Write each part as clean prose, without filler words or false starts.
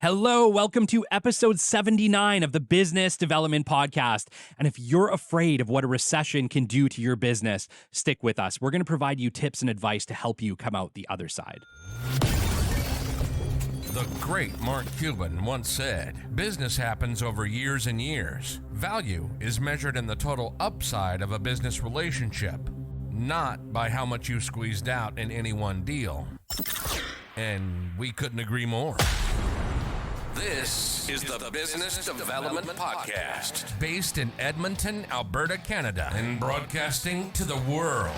Hello, welcome to episode 79 of the Business Development Podcast. And if you're afraid of what a recession can do to your business, stick with us. We're going to provide you tips and advice to help you come out the other side. The great Mark Cuban once said, "Business happens over years and years. Value is measured in the total upside of a business relationship, not by how much you squeezed out in any one deal." And we couldn't agree more. This is the Business Development Podcast, based in Edmonton, Alberta, Canada, and broadcasting to the world.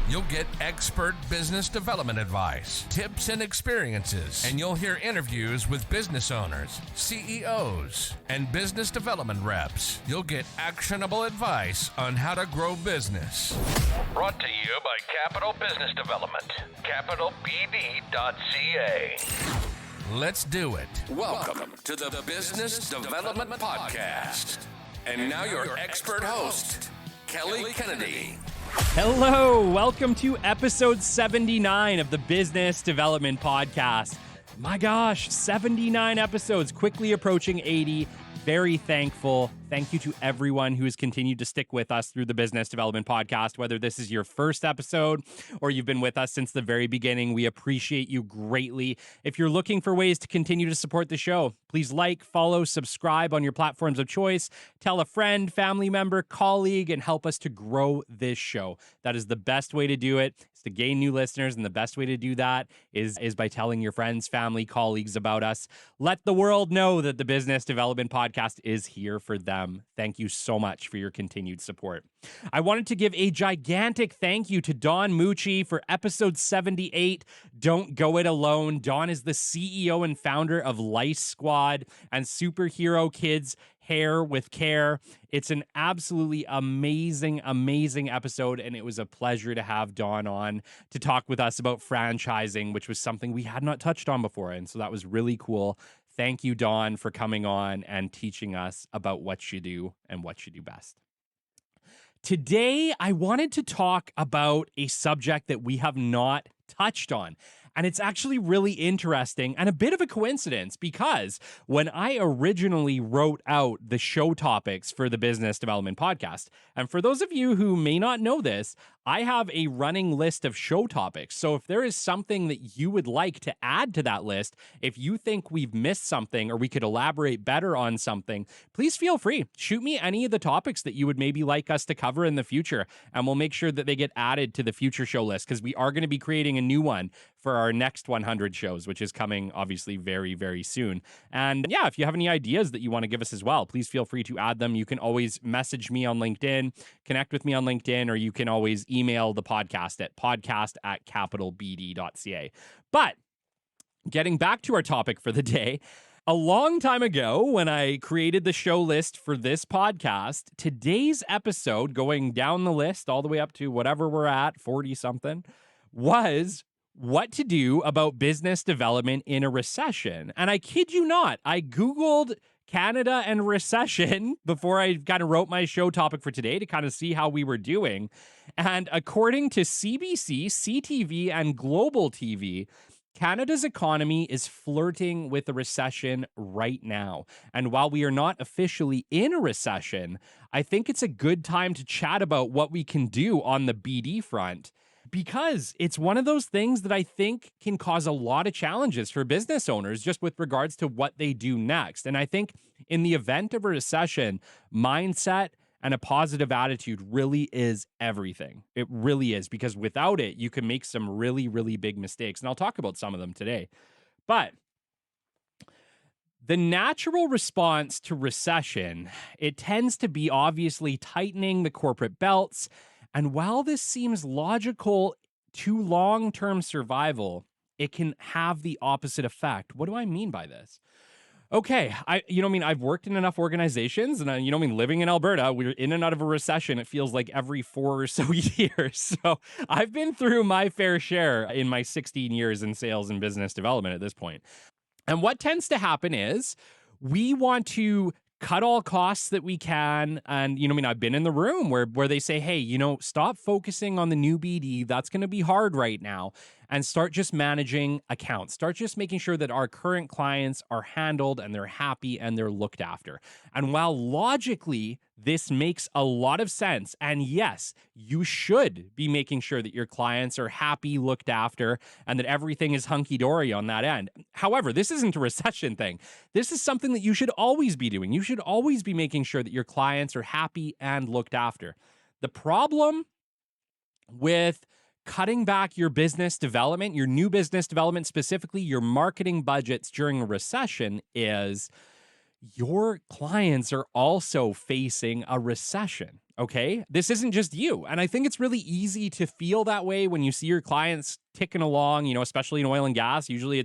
You'll get expert business development advice, tips and experiences, and you'll hear interviews with business owners, CEOs, and business development reps. You'll get actionable advice on how to grow business. Brought to you by Capital Business Development, capitalbd.ca. Let's do it. Welcome to the Business Development Podcast. And now your expert host, Kelly Kennedy. Hello, welcome to episode 79 of the Business Development Podcast. My gosh, 79 episodes, quickly approaching 80. Very thankful. Thank you to everyone who has continued to stick with us through the Business Development Podcast, whether this is your first episode or you've been with us since the very beginning. We appreciate you greatly. If you're looking for ways to continue to support the show, please like, follow, subscribe on your platforms of choice. Tell a friend, family member, colleague, and help us to grow this show. That is the best way to do it. It's to gain new listeners, and the best way to do that is by telling your friends, family, colleagues about us. Let the world know that the Business Development Podcast is here for them. Thank you so much for your continued support. I wanted to give a gigantic thank you to Don Mucci for episode 78, Don't Go It Alone. Don is the CEO and founder of Lice Squad and Superhero Kids Hair with Care. It's an absolutely amazing episode, and it was a pleasure to have Don on to talk with us about franchising, which was something we had not touched on before, and so that was really cool. Thank you, Don, for coming on and teaching us about what you do and what you do best. Today, I wanted to talk about a subject that we have not touched on. And it's actually really interesting and a bit of a coincidence because when I originally wrote out the show topics for the Business Development Podcast, and for those of you who may not know this, I have a running list of show topics. So if there is something that you would like to add to that list, if you think we've missed something or we could elaborate better on something, please feel free. Shoot me any of the topics that you would maybe like us to cover in the future, and we'll make sure that they get added to the future show list because we are going to be creating a new one for our next 100 shows, which is coming obviously very, very soon. And yeah, if you have any ideas that you want to give us as well, please feel free to add them. You can always message me on LinkedIn, connect with me on LinkedIn, or you can always email the podcast at podcast@capitalbd.ca. But getting back to our topic for the day, a long time ago, when I created the show list for this podcast, today's episode, going down the list all the way up to whatever we're at, 40 something, was what to do about business development in a recession. And I kid you not, I Googled Canada and recession before I kind of wrote my show topic for today to kind of see how we were doing. And according to CBC, CTV, and Global TV, Canada's economy is flirting with a recession right now. And while we are not officially in a recession, I think it's a good time to chat about what we can do on the BD front, because it's one of those things that I think can cause a lot of challenges for business owners just with regards to what they do next. And I think in the event of a recession, mindset and a positive attitude really is everything. It really is, because without it, you can make some really, really big mistakes. And I'll talk about some of them today. But the natural response to recession, it tends to be obviously tightening the corporate belts. And while this seems logical to long-term survival, it can have the opposite effect. What do I mean by this? Okay, I've worked in enough organizations, and living in Alberta, we're in and out of a recession. It feels like every 4 or so years. So I've been through my fair share in my 16 years in sales and business development at this point. And what tends to happen is we want to cut all costs that we can. And, I've been in the room where they say, hey, stop focusing on the new BD. That's going to be hard right now. and start just managing accounts. Start just making sure that our current clients are handled and they're happy and they're looked after. And while logically this makes a lot of sense, and yes, you should be making sure that your clients are happy, looked after, and that everything is hunky-dory on that end. However, this isn't a recession thing. This is something that you should always be doing. You should always be making sure that your clients are happy and looked after. The problem with cutting back your business development, your new business development, specifically your marketing budgets during a recession, is your clients are also facing a recession. Okay. This isn't just you. And I think it's really easy to feel that way when you see your clients ticking along, especially in oil and gas. Usually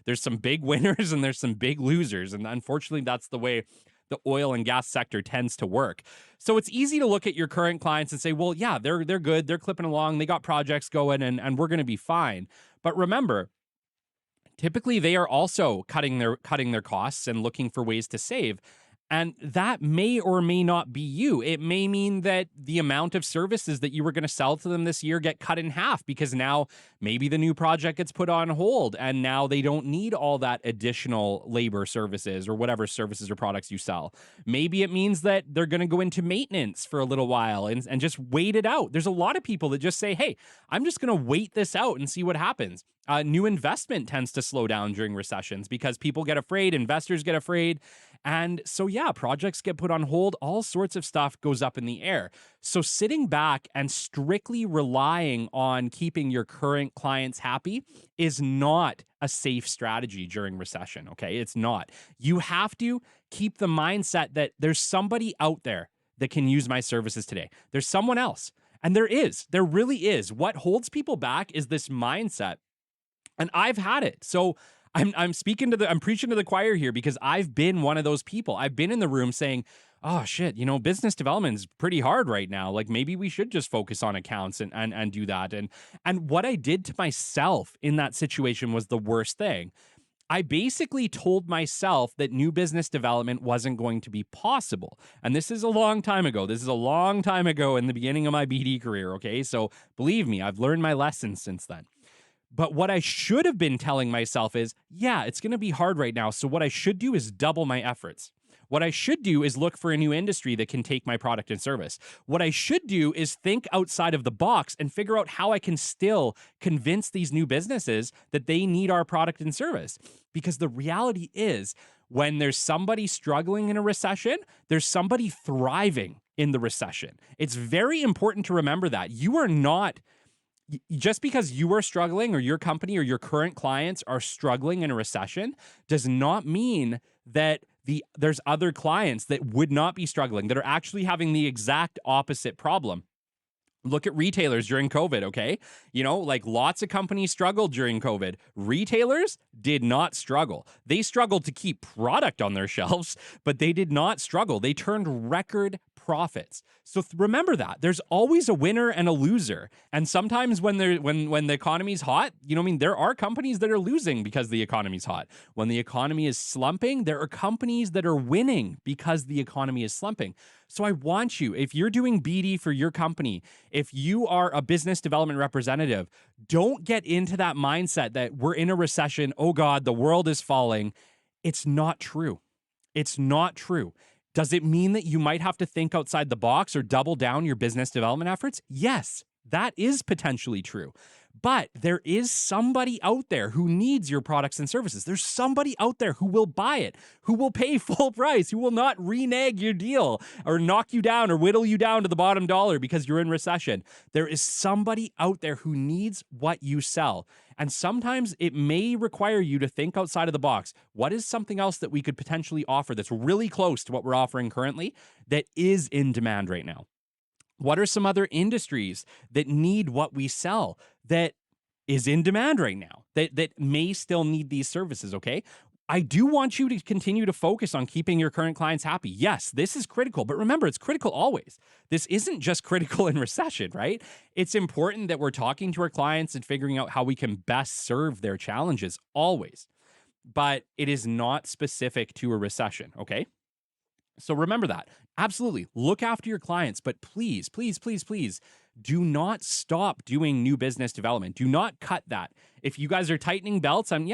there's some big winners and there's some big losers. And unfortunately, that's the way the oil and gas sector tends to work. So it's easy to look at your current clients and say, well, yeah, they're good. They're clipping along. They got projects going and we're going to be fine. But remember, typically they are also cutting their costs and looking for ways to save. And that may or may not be you. It may mean that the amount of services that you were going to sell to them this year get cut in half because now maybe the new project gets put on hold and now they don't need all that additional labor services or whatever services or products you sell. Maybe it means that they're going to go into maintenance for a little while and just wait it out. There's a lot of people that just say, hey, I'm just going to wait this out and see what happens. New investment tends to slow down during recessions because people get afraid, investors get afraid. And so, yeah, projects get put on hold. All sorts of stuff goes up in the air. So sitting back and strictly relying on keeping your current clients happy is not a safe strategy during recession, okay? It's not. You have to keep the mindset that there's somebody out there that can use my services today. There's someone else. And there really is. What holds people back is this mindset. And I've had it. So I'm preaching to the choir here because I've been one of those people. I've been in the room saying, oh shit, business development is pretty hard right now. Like maybe we should just focus on accounts and do that. And what I did to myself in that situation was the worst thing. I basically told myself that new business development wasn't going to be possible. And this is a long time ago. This is a long time ago in the beginning of my BD career, okay? So believe me, I've learned my lessons since then. But what I should have been telling myself is, yeah, it's going to be hard right now. So what I should do is double my efforts. What I should do is look for a new industry that can take my product and service. What I should do is think outside of the box and figure out how I can still convince these new businesses that they need our product and service. Because the reality is, when there's somebody struggling in a recession, there's somebody thriving in the recession. It's very important to remember that. You are not... Just because you are struggling or your company or your current clients are struggling in a recession does not mean that there's other clients that would not be struggling, that are actually having the exact opposite problem. Look at retailers during COVID, okay? Like lots of companies struggled during COVID. Retailers did not struggle. They struggled to keep product on their shelves, but they did not struggle. They turned record profits. So remember that. There's always a winner and a loser. And sometimes when the economy's hot, there are companies that are losing because the economy's hot. When the economy is slumping, there are companies that are winning because the economy is slumping. So I want you, if you're doing BD for your company, if you are a business development representative, don't get into that mindset that we're in a recession. Oh God, the world is falling. It's not true. It's not true. Does it mean that you might have to think outside the box or double down your business development efforts? Yes, that is potentially true. But there is somebody out there who needs your products and services. There's somebody out there who will buy it, who will pay full price, who will not renege your deal or knock you down or whittle you down to the bottom dollar because you're in recession. There is somebody out there who needs what you sell. And sometimes it may require you to think outside of the box. What is something else that we could potentially offer that's really close to what we're offering currently that is in demand right now? What are some other industries that need what we sell that is in demand right now, that may still need these services, okay? I do want you to continue to focus on keeping your current clients happy. Yes, this is critical, but remember, it's critical always. This isn't just critical in recession, right? It's important that we're talking to our clients and figuring out how we can best serve their challenges always. But it is not specific to a recession, okay? So remember that. Absolutely. Look after your clients, but please, please, please, please do not stop doing new business development. Do not cut that. If you guys are tightening belts, I'm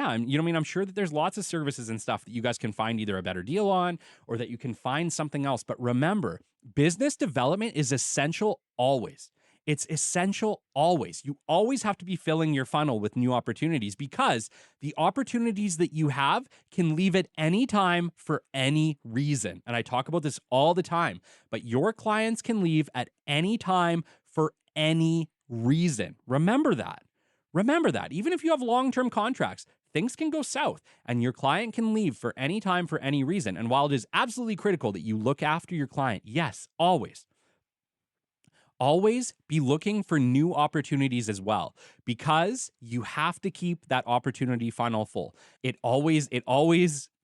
sure that there's lots of services and stuff that you guys can find either a better deal on or that you can find something else. But remember, business development is essential always. It's essential always. You always have to be filling your funnel with new opportunities because the opportunities that you have can leave at any time for any reason. And I talk about this all the time, but your clients can leave at any time for any reason. Remember that. Remember that. Even if you have long-term contracts, things can go south and your client can leave for any time for any reason. And while it is absolutely critical that you look after your client, yes, always be looking for new opportunities as well, because you have to keep that opportunity funnel full. It always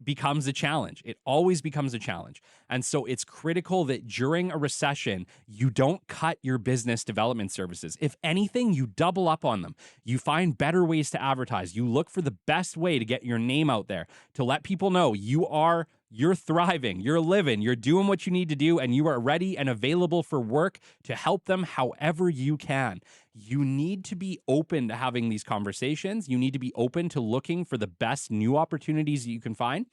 becomes a challenge. It always becomes a challenge. And so it's critical that during a recession, you don't cut your business development services. If anything, you double up on them. You find better ways to advertise. You look for the best way to get your name out there, to let people know you're thriving, you're living, you're doing what you need to do, and you are ready and available for work to help them however you can. You need to be open to having these conversations. You need to be open to looking for the best new opportunities that you can find.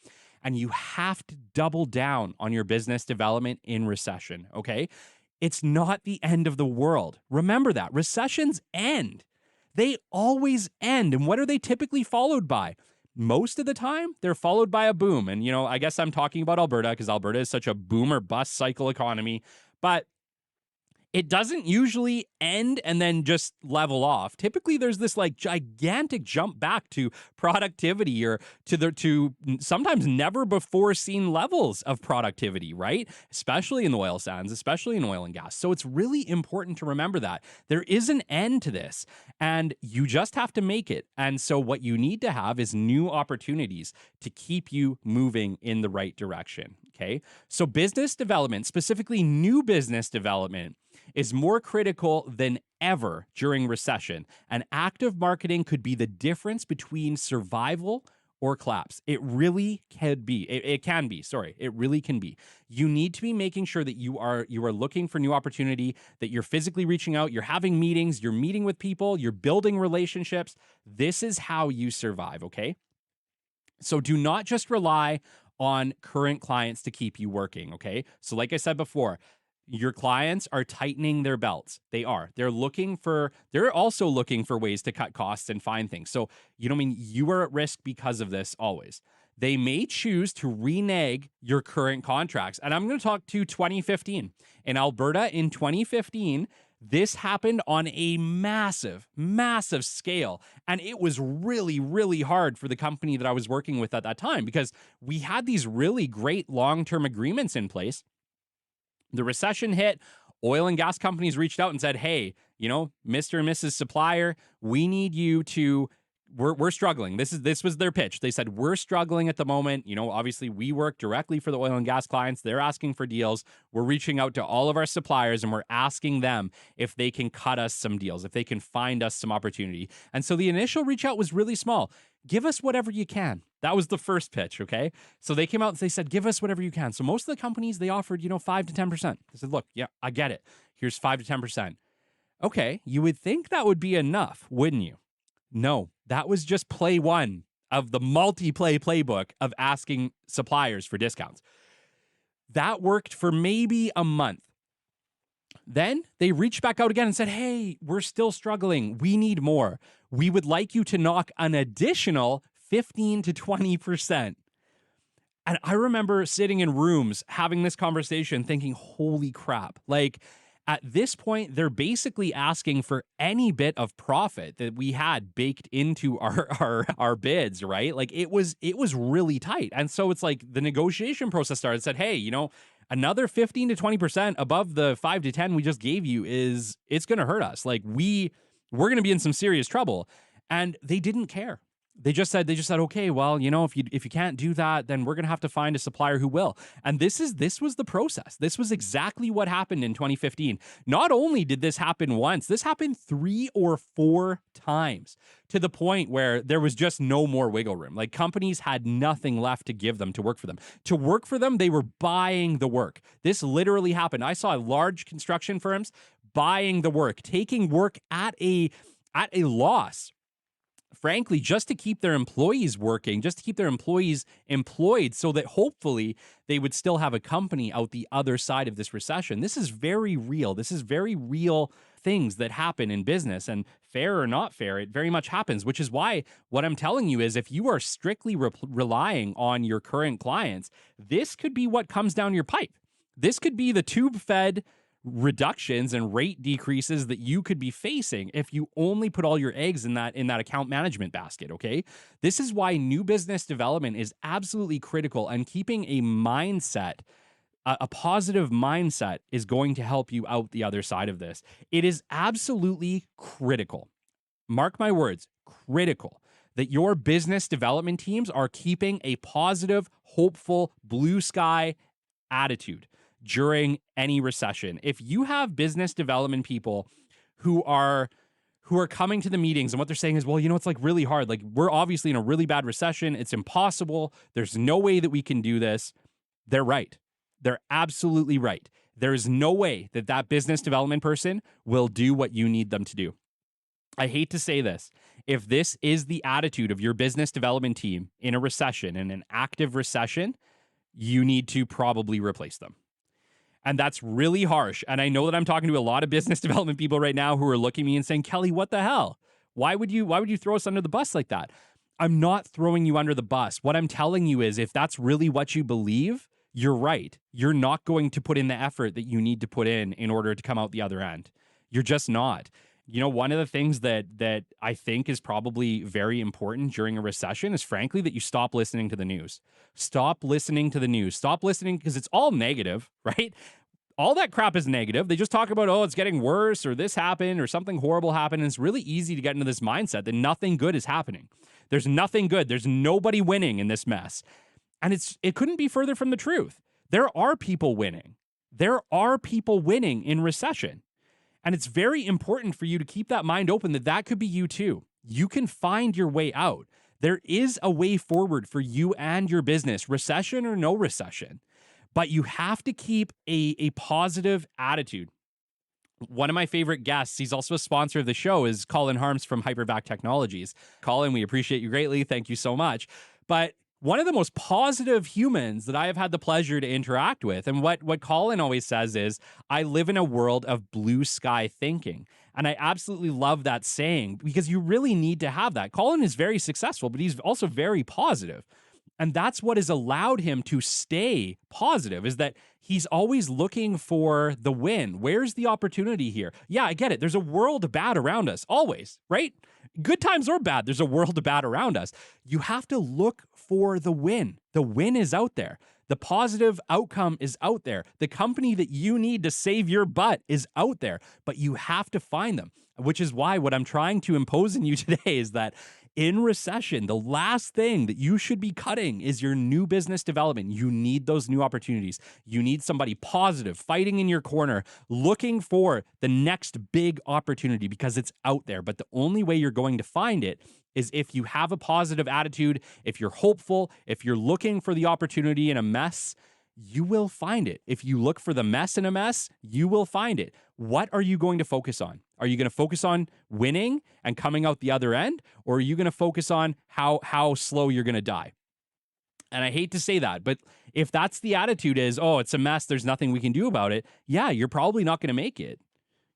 And you have to double down on your business development in recession, okay? It's not the end of the world. Remember that. Recessions end. They always end. And what are they typically followed by? Most of the time, they're followed by a boom. And, I guess I'm talking about Alberta because Alberta is such a boom or bust cycle economy. But it doesn't usually end and then just level off. Typically, there's this like gigantic jump back to productivity or to sometimes never before seen levels of productivity, right? Especially in the oil sands, especially in oil and gas. So it's really important to remember that there is an end to this and you just have to make it. And so what you need to have is new opportunities to keep you moving in the right direction. Okay. So business development, specifically new business development, is more critical than ever during recession. And active marketing could be the difference between survival or collapse. It really can be. It can be. Sorry, it really can be. You need to be making sure that you are looking for new opportunity, that you're physically reaching out, you're having meetings, you're meeting with people, you're building relationships. This is how you survive, okay? So do not just rely on current clients to keep you working, okay? So like I said before, your clients are tightening their belts. They are. They're also looking for ways to cut costs and find things. So, you are at risk because of this always. They may choose to renege your current contracts. And I'm going to talk to 2015. In Alberta in 2015, this happened on a massive, massive scale. And it was really, really hard for the company that I was working with at that time because we had these really great long-term agreements in place. The recession hit, oil and gas companies reached out and said, hey, Mr. and Mrs. Supplier, we need you to, we're struggling. This was their pitch. They said, we're struggling at the moment. Obviously we work directly for the oil and gas clients. They're asking for deals. We're reaching out to all of our suppliers and we're asking them if they can cut us some deals, if they can find us some opportunity. And so the initial reach out was really small. Give us whatever you can. That was the first pitch, okay? So they came out and they said, give us whatever you can. So most of the companies, they offered, 5 to 10%. They said, look, yeah, I get it. Here's 5 to 10%. Okay, you would think that would be enough, wouldn't you? No, that was just play one of the multi-play playbook of asking suppliers for discounts. That worked for maybe a month. Then they reached back out again and said, hey, we're still struggling. We need more. We would like you to knock an additional 15 to 20%. And I remember sitting in rooms having this conversation thinking, holy crap. Like at this point, they're basically asking for any bit of profit that we had baked into our bids, right? Like it was really tight. And so it's like the negotiation process started, said, hey, another 15 to 20% above the 5 to 10 we just gave you it's going to hurt us. Like we're going to be in some serious trouble. And they didn't care. They just said, okay, well, if you can't do that, then we're going to have to find a supplier who will. And this was the process. This was exactly what happened in 2015. Not only did this happen once, this happened 3 or 4 times, to the point where there was just no more wiggle room. Like, companies had nothing left to give them to work for them. To work for them, they were buying the work. This literally happened. I saw large construction firms buying the work, taking work at a loss, frankly, just to keep their employees working, just to keep their employees employed, so that hopefully they would still have a company out the other side of this recession. This is very real. This is very real things that happen in business, and fair or not fair, it very much happens, which is why what I'm telling you is, if you are strictly relying on your current clients, this could be what comes down your pipe. This could be the tube-fed reductions and rate decreases that you could be facing if you only put all your eggs in that account management basket. Okay, this is why new business development is absolutely critical, and keeping a mindset, a positive mindset, is going to help you out the other side of this. It is absolutely critical, mark my words, critical, that your business development teams are keeping a positive, hopeful, blue sky attitude during any recession. If you have business development people who are coming to the meetings and what they're saying is, well, it's like really hard. Like, we're obviously in a really bad recession. It's impossible. There's no way that we can do this. They're right. They're absolutely right. There is no way that business development person will do what you need them to do. I hate to say this. If this is the attitude of your business development team in a recession, in an active recession, you need to probably replace them. And that's really harsh. And I know that I'm talking to a lot of business development people right now who are looking at me and saying, Kelly, what the hell? Why would you throw us under the bus like that? I'm not throwing you under the bus. What I'm telling you is, if that's really what you believe, you're right. You're not going to put in the effort that you need to put in order to come out the other end. You're just not. One of the things that I think is probably very important during a recession is, frankly, that you stop listening to the news. Stop listening to the news. Stop listening, because it's all negative, right? All that crap is negative. They just talk about, oh, it's getting worse, or this happened, or something horrible happened. And it's really easy to get into this mindset that nothing good is happening. There's nothing good. There's nobody winning in this mess. And it couldn't be further from the truth. There are people winning. There are people winning in recession. And it's very important for you to keep that mind open, that could be you too. You can find your way out. There is a way forward for you and your business, recession or no recession. But you have to keep a positive attitude. One of my favorite guests, he's also a sponsor of the show, is Colin Harms from Hypervac Technologies. Colin, we appreciate you greatly. Thank you so much. But one of the most positive humans that I have had the pleasure to interact with, and what Colin always says is, I live in a world of blue sky thinking. And I absolutely love that saying, because you really need to have that. Colin is very successful, but he's also very positive. And that's what has allowed him to stay positive, is that he's always looking for the win. Where's the opportunity here? Yeah, I get it. There's a world of bad around us, always, right? Good times or bad, there's a world of bad around us. You have to look for the win. The win is out there. The positive outcome is out there. The company that you need to save your butt is out there, but you have to find them, which is why what I'm trying to impose on you today is that in recession, the last thing that you should be cutting is your new business development. You need those new opportunities. You need somebody positive, fighting in your corner, looking for the next big opportunity, because it's out there. But the only way you're going to find it is if you have a positive attitude, if you're hopeful, if you're looking for the opportunity in a mess, you will find it. If you look for the mess in a mess, you will find it. What are you going to focus on? Are you going to focus on winning and coming out the other end? Or are you going to focus on how slow you're going to die? And I hate to say that, but if that's the attitude is, oh, it's a mess, there's nothing we can do about it, yeah, you're probably not going to make it.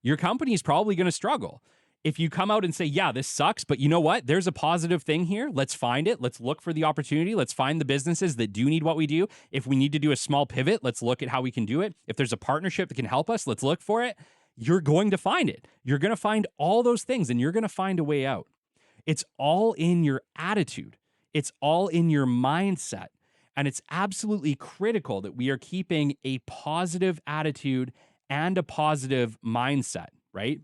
Your company's probably going to struggle. If you come out and say, yeah, this sucks, but you know what? There's a positive thing here. Let's find it. Let's look for the opportunity. Let's find the businesses that do need what we do. If we need to do a small pivot, let's look at how we can do it. If there's a partnership that can help us, let's look for it. You're going to find it. You're going to find all those things, and you're going to find a way out. It's all in your attitude. It's all in your mindset. And it's absolutely critical that we are keeping a positive attitude and a positive mindset, right?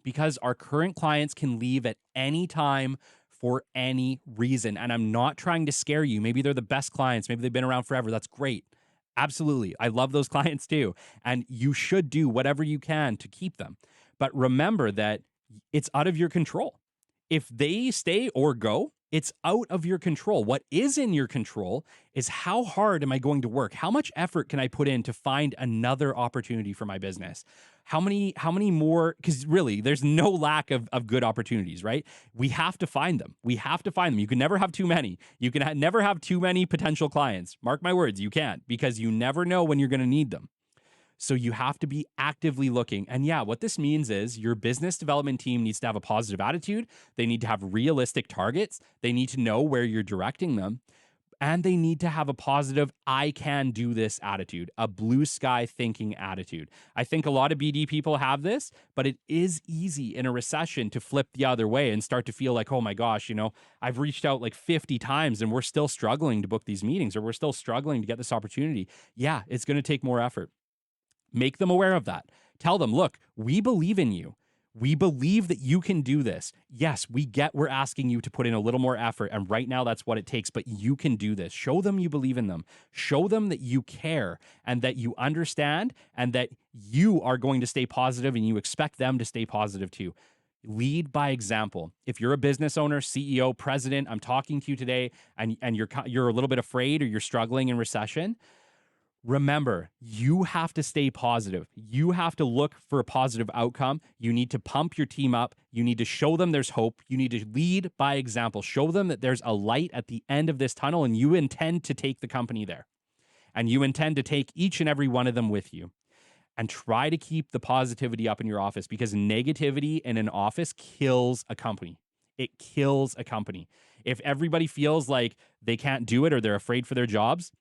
Because our current clients can leave at any time for any reason. And I'm not trying to scare you. Maybe they're the best clients. Maybe they've been around forever. That's great. Absolutely. I love those clients too. And you should do whatever you can to keep them. But remember that it's out of your control. If they stay or go, it's out of your control. What is in your control is how hard am I going to work? How much effort can I put in to find another opportunity for my business? How many more? Because really, there's no lack of good opportunities, right? We have to find them. We have to find them. You can never have too many. You can never have too many potential clients. Mark my words, you can't, because you never know when you're going to need them. So you have to be actively looking. And yeah, what this means is your business development team needs to have a positive attitude. They need to have realistic targets. They need to know where you're directing them. And they need to have a positive, I can do this attitude, a blue sky thinking attitude. I think a lot of BD people have this, but it is easy in a recession to flip the other way and start to feel like, oh my gosh, I've reached out like 50 times and we're still struggling to book these meetings, or we're still struggling to get this opportunity. Yeah, it's going to take more effort. Make them aware of that. Tell them, look, we believe in you. We believe that you can do this. Yes, we get we're asking you to put in a little more effort, and right now that's what it takes, but you can do this. Show them you believe in them. Show them that you care and that you understand and that you are going to stay positive and you expect them to stay positive too. Lead by example. If you're a business owner, CEO, president, I'm talking to you today and you're a little bit afraid or you're struggling in recession, remember, you have to stay positive. You have to look for a positive outcome. You need to pump your team up. You need to show them there's hope. You need to lead by example. Show them that there's a light at the end of this tunnel and you intend to take the company there. And you intend to take each and every one of them with you. And try to keep the positivity up in your office, because negativity in an office kills a company. It kills a company. If everybody feels like they can't do it or they're afraid for their jobs,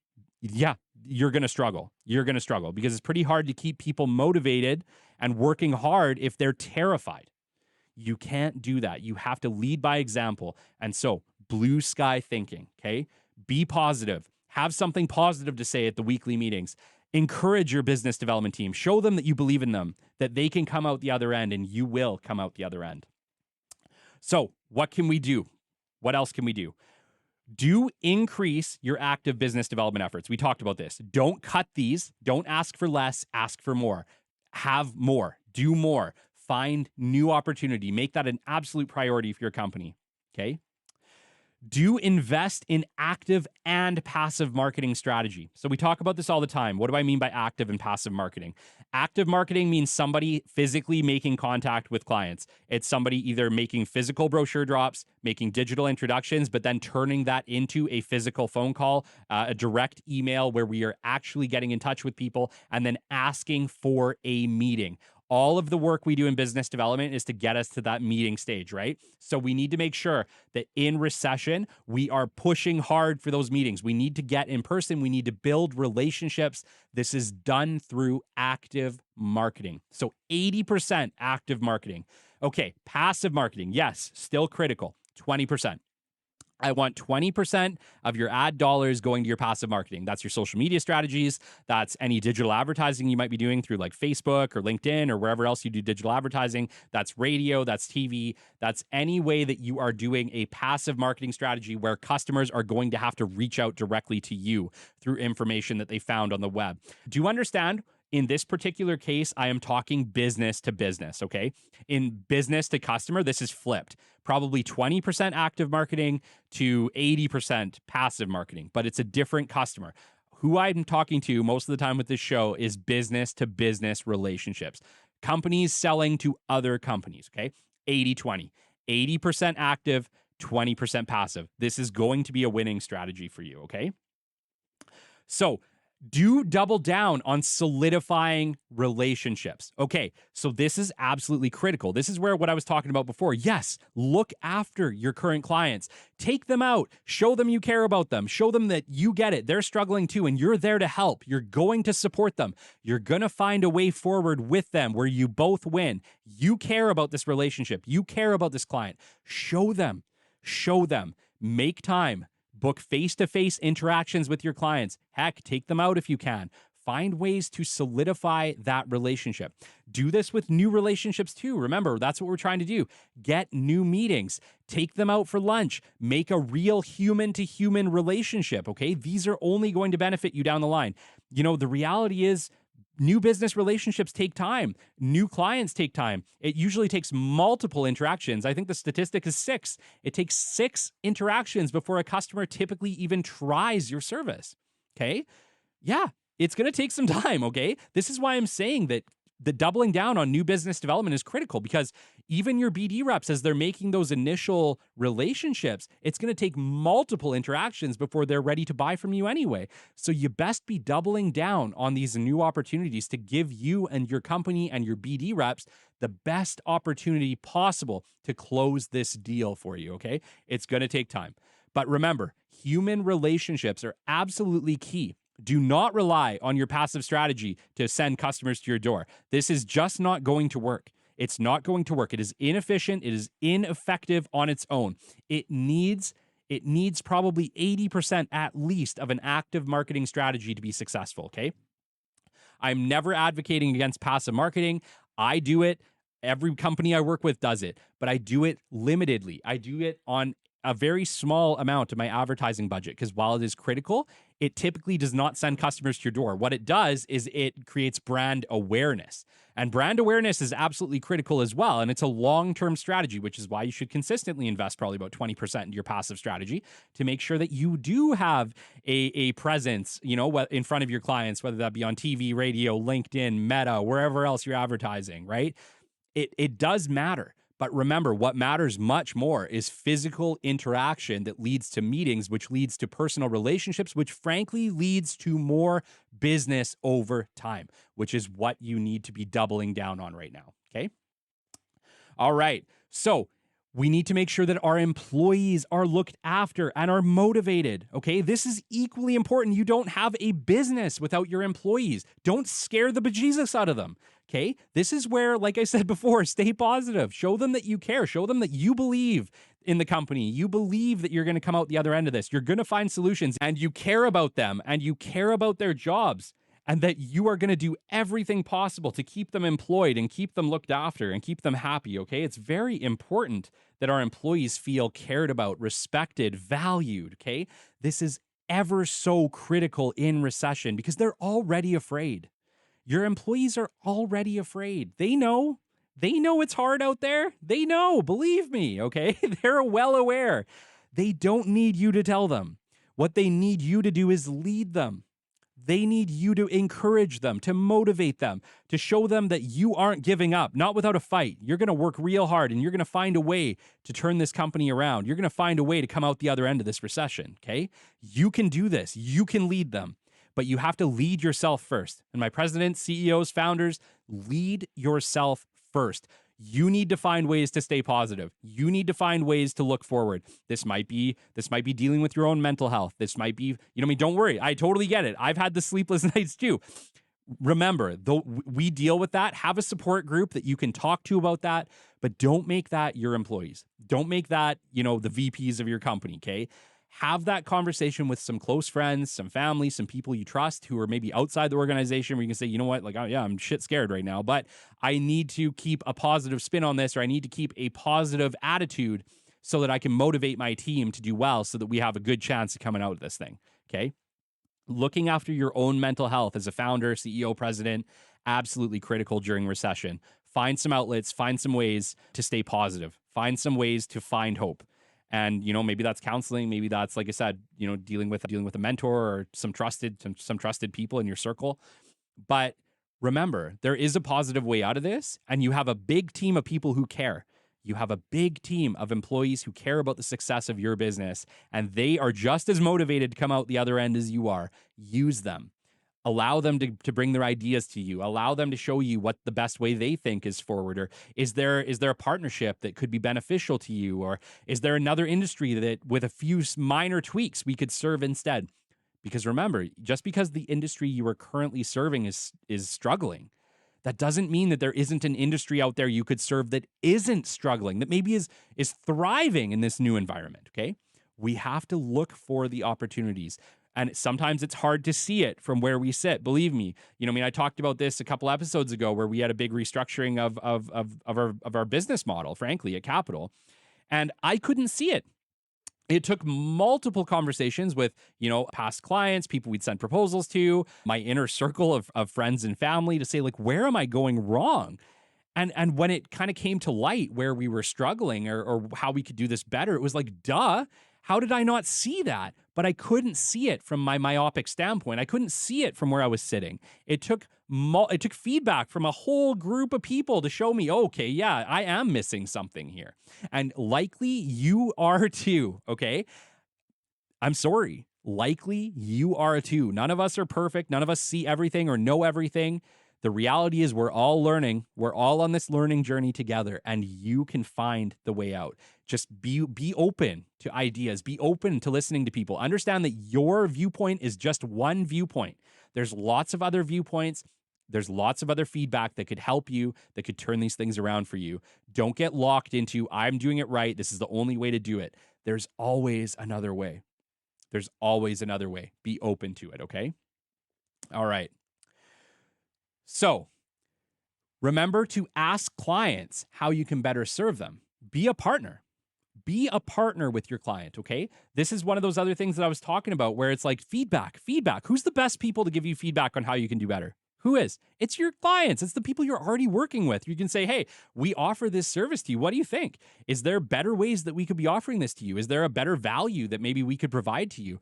yeah, you're going to struggle. You're going to struggle because it's pretty hard to keep people motivated and working hard if they're terrified. You can't do that. You have to lead by example. And so, blue sky thinking, okay? Be positive. Have something positive to say at the weekly meetings. Encourage your business development team. Show them that you believe in them, that they can come out the other end, and you will come out the other end. So, what can we do? What else can we do? Do increase your active business development efforts. We talked about this. Don't cut these. Don't ask for less. Ask for more. Have more. Do more. Find new opportunity. Make that an absolute priority for your company. Okay? Do invest in active and passive marketing strategy. So we talk about this all the time. What do I mean by active and passive marketing? Active marketing means somebody physically making contact with clients. It's somebody either making physical brochure drops, making digital introductions, but then turning that into a physical phone call, a direct email where we are actually getting in touch with people and then asking for a meeting. All of the work we do in business development is to get us to that meeting stage, right? So we need to make sure that in recession, we are pushing hard for those meetings. We need to get in person. We need to build relationships. This is done through active marketing. So 80% active marketing. Okay, passive marketing, yes, still critical, 20%. I want 20% of your ad dollars going to your passive marketing. That's your social media strategies. That's any digital advertising you might be doing through like Facebook or LinkedIn or wherever else you do digital advertising. That's radio, that's TV. That's any way that you are doing a passive marketing strategy where customers are going to have to reach out directly to you through information that they found on the web. Do you understand? In this particular case, I am talking business to business, okay? In business to customer, this is flipped. Probably 20% active marketing to 80% passive marketing, but it's a different customer. Who I'm talking to most of the time with this show is business to business relationships. Companies selling to other companies, okay? 80-20. 80% active, 20% passive. This is going to be a winning strategy for you, okay? So, do double down on solidifying relationships. Okay, so this is absolutely critical. This is where what I was talking about before. Yes, look after your current clients. Take them out. Show them you care about them. Show them that you get it. They're struggling too, and you're there to help. You're going to support them. You're going to find a way forward with them where you both win. You care about this relationship. You care about this client. Show them. Show them. Make time. Book face-to-face interactions with your clients. Heck, take them out if you can. Find ways to solidify that relationship. Do this with new relationships too. Remember, that's what we're trying to do. Get new meetings, take them out for lunch, make a real human to human relationship. Okay. These are only going to benefit you down the line. The reality is, new business relationships take time. New clients take time. It usually takes multiple interactions. I think the statistic is 6. It takes 6 interactions before a customer typically even tries your service. Okay? Yeah, it's going to take some time, okay? This is why I'm saying that the doubling down on new business development is critical, because even your BD reps, as they're making those initial relationships, it's going to take multiple interactions before they're ready to buy from you anyway. So you best be doubling down on these new opportunities to give you and your company and your BD reps the best opportunity possible to close this deal for you, okay? It's going to take time. But remember, human relationships are absolutely key. Do not rely on your passive strategy to send customers to your door. This is just not going to work. It's not going to work. It is inefficient. It is ineffective on its own. It needs probably 80% at least of an active marketing strategy to be successful, okay? I'm never advocating against passive marketing. I do it. Every company I work with does it, but I do it limitedly. I do it on a very small amount of my advertising budget, because while it is critical, it typically does not send customers to your door. What it does is it creates brand awareness. And brand awareness is absolutely critical as well. And it's a long-term strategy, which is why you should consistently invest probably about 20% into your passive strategy to make sure that you do have a presence, in front of your clients, whether that be on TV, radio, LinkedIn, Meta, wherever else you're advertising, right? It does matter. But remember, what matters much more is physical interaction that leads to meetings, which leads to personal relationships, which frankly leads to more business over time, which is what you need to be doubling down on right now. Okay. All right. So we need to make sure that our employees are looked after and are motivated. Okay. This is equally important. You don't have a business without your employees. Don't scare the bejesus out of them. Okay. This is where, like I said before, stay positive. Show them that you care. Show them that you believe in the company. You believe that you're going to come out the other end of this. You're going to find solutions, and you care about them, and you care about their jobs, and that you are going to do everything possible to keep them employed and keep them looked after and keep them happy. Okay. It's very important that our employees feel cared about, respected, valued. Okay. This is ever so critical in recession because they're already afraid. Your employees are already afraid. They know it's hard out there. They know, believe me, okay? They're well aware. They don't need you to tell them. What they need you to do is lead them. They need you to encourage them, to motivate them, to show them that you aren't giving up, not without a fight. You're going to work real hard, and you're going to find a way to turn this company around. You're going to find a way to come out the other end of this recession, okay? You can do this. You can lead them. But you have to lead yourself first. And my presidents, CEOs, founders, lead yourself first. You need to find ways to stay positive. You need to find ways to look forward. This might be dealing with your own mental health. This might be, don't worry. I totally get it. I've had the sleepless nights too. Remember, though we deal with that, have a support group that you can talk to about that, but don't make that your employees. Don't make that, the VPs of your company, okay? Have that conversation with some close friends, some family, some people you trust who are maybe outside the organization where you can say, you know what, I'm shit scared right now, but I need to keep a positive spin on this, or I need to keep a positive attitude so that I can motivate my team to do well so that we have a good chance of coming out of this thing, okay? Looking after your own mental health as a founder, CEO, president, absolutely critical during recession. Find some outlets, find some ways to stay positive, find some ways to find hope. And, maybe that's counseling. Maybe that's, like I said, dealing with a mentor or some trusted people in your circle. But remember, there is a positive way out of this, and you have a big team of people who care. You have a big team of employees who care about the success of your business, and they are just as motivated to come out the other end as you are. Use them. Allow them to bring their ideas to you. Allow them to show you what the best way they think is forward. Or is there a partnership that could be beneficial to you? Or is there another industry that with a few minor tweaks we could serve instead? Because remember, just because the industry you are currently serving is struggling, that doesn't mean that there isn't an industry out there you could serve that isn't struggling, that maybe is thriving in this new environment, okay? We have to look for the opportunities. And sometimes it's hard to see it from where we sit. Believe me. I talked about this a couple episodes ago where we had a big restructuring of our business model, frankly, at Capital. And I couldn't see it. It took multiple conversations with, past clients, people we'd sent proposals to, my inner circle of friends and family to say, like, where am I going wrong? And when it kind of came to light where we were struggling or how we could do this better, it was like, duh, how did I not see that? But I couldn't see it from my myopic standpoint. I couldn't see it from where I was sitting. It took feedback from a whole group of people to show me, okay, yeah, I am missing something here. And likely you are too, okay? I'm sorry. Likely you are too. None of us are perfect. None of us see everything or know everything. The reality is we're all learning. We're all on this learning journey together, and you can find the way out. Just be open to ideas. Be open to listening to people. Understand that your viewpoint is just one viewpoint. There's lots of other viewpoints. There's lots of other feedback that could help you, that could turn these things around for you. Don't get locked into, I'm doing it right. This is the only way to do it. There's always another way. There's always another way. Be open to it, okay? All right. So remember to ask clients how you can better serve them. Be a partner. Be a partner with your client, okay? This is one of those other things that I was talking about where it's like feedback. Who's the best people to give you feedback on how you can do better? Who is? It's your clients. It's the people you're already working with. You can say, hey, we offer this service to you. What do you think? Is there better ways that we could be offering this to you? Is there a better value that maybe we could provide to you?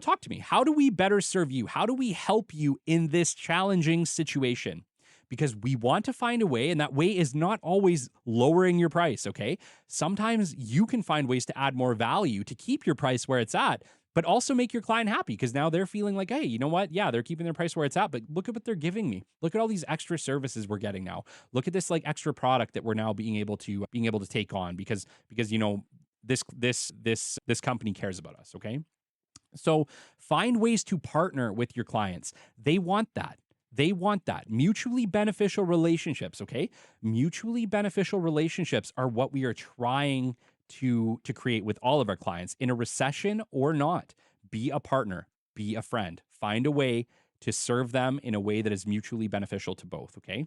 Talk to me. How do we better serve you? How do we help you in this challenging situation? Because we want to find a way, and that way is not always lowering your price, okay? Sometimes you can find ways to add more value to keep your price where it's at, but also make your client happy because now they're feeling like, hey, you know what? Yeah, they're keeping their price where it's at, but look at what they're giving me. Look at all these extra services we're getting now. Look at this like extra product that we're now being able to take on because this company cares about us, okay? So find ways to partner with your clients. They want that. They want that. Mutually beneficial relationships, okay? Mutually beneficial relationships are what we are trying to create with all of our clients in a recession or not. Be a partner, be a friend. Find a way to serve them in a way that is mutually beneficial to both, okay?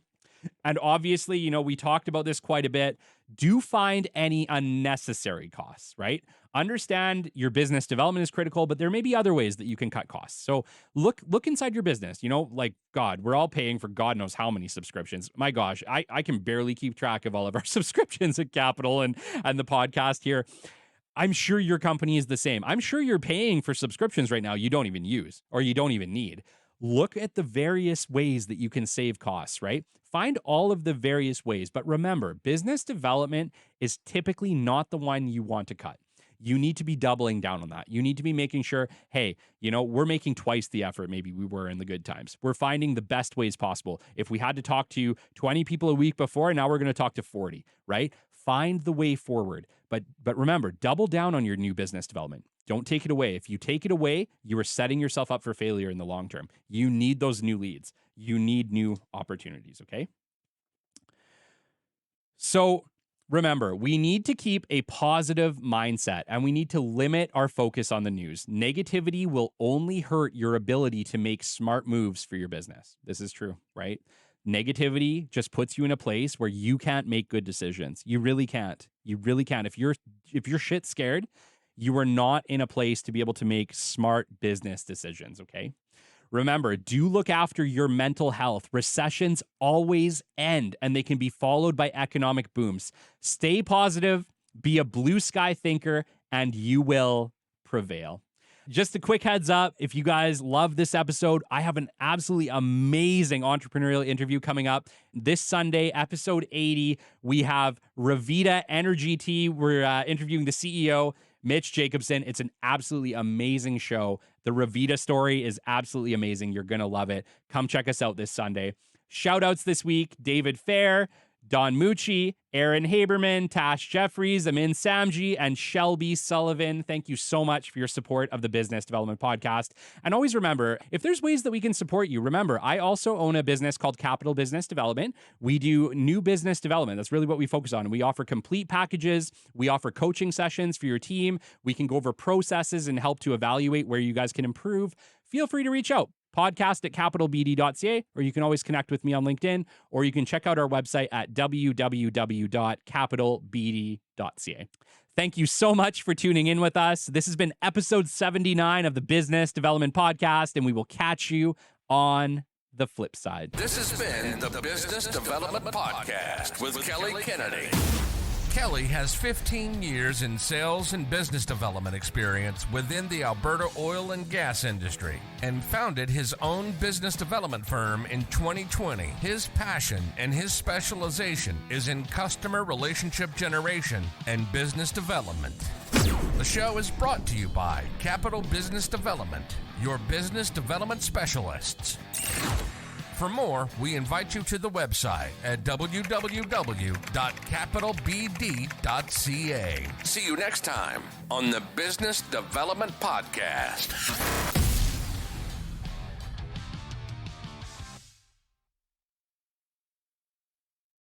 And obviously, we talked about this quite a bit. Do find any unnecessary costs, right? Understand your business development is critical, but there may be other ways that you can cut costs. So look inside your business. Like, God, we're all paying for God knows how many subscriptions. My gosh, I can barely keep track of all of our subscriptions at Capital and the podcast here. I'm sure your company is the same. I'm sure you're paying for subscriptions right now you don't even use or you don't even need. Look at the various ways that you can save costs, right? Find all of the various ways. But remember, business development is typically not the one you want to cut. You need to be doubling down on that. You need to be making sure, hey, we're making twice the effort maybe we were in the good times. We're finding the best ways possible. If we had to talk to 20 people a week before, now we're going to talk to 40, right? Find the way forward. But remember, double down on your new business development. Don't take it away. If you take it away, you are setting yourself up for failure in the long term. You need those new leads. You need new opportunities, okay? So remember, we need to keep a positive mindset and we need to limit our focus on the news. Negativity will only hurt your ability to make smart moves for your business. This is true, right? Negativity just puts you in a place where you can't make good decisions. You really can't. You really can't. If you're shit scared, you are not in a place to be able to make smart business decisions, okay? Remember, do look after your mental health. Recessions always end, and they can be followed by economic booms. Stay positive, be a blue sky thinker, and you will prevail. Just a quick heads up, if you guys love this episode, I have an absolutely amazing entrepreneurial interview coming up this Sunday, episode 80. We have Revita Energy Tea. We're interviewing the CEO, Mitch Jacobson. It's an absolutely amazing show. The Revita story is absolutely amazing. You're going to love it. Come check us out this Sunday. Shout outs this week, David Fair, Don Mucci, Aaron Haberman, Tash Jeffries, Amin Samji, and Shelby Sullivan. Thank you so much for your support of the Business Development Podcast. And always remember, if there's ways that we can support you, remember, I also own a business called Capital Business Development. We do new business development. That's really what we focus on. We offer complete packages. We offer coaching sessions for your team. We can go over processes and help to evaluate where you guys can improve. Feel free to reach out. podcast@capitalbd.ca, or you can always connect with me on LinkedIn, or you can check out our website at www.capitalbd.ca. Thank you so much for tuning in with us. This has been episode 79 of the Business Development Podcast, and we will catch you on the flip side. This has been the Business Development Podcast with Kelly Kennedy. Kelly has 15 years in sales and business development experience within the Alberta oil and gas industry and founded his own business development firm in 2020. His passion and his specialization is in customer relationship generation and business development. The show is brought to you by Capital Business Development, your business development specialists. For more, we invite you to the website at www.capitalbd.ca. See you next time on the Business Development Podcast.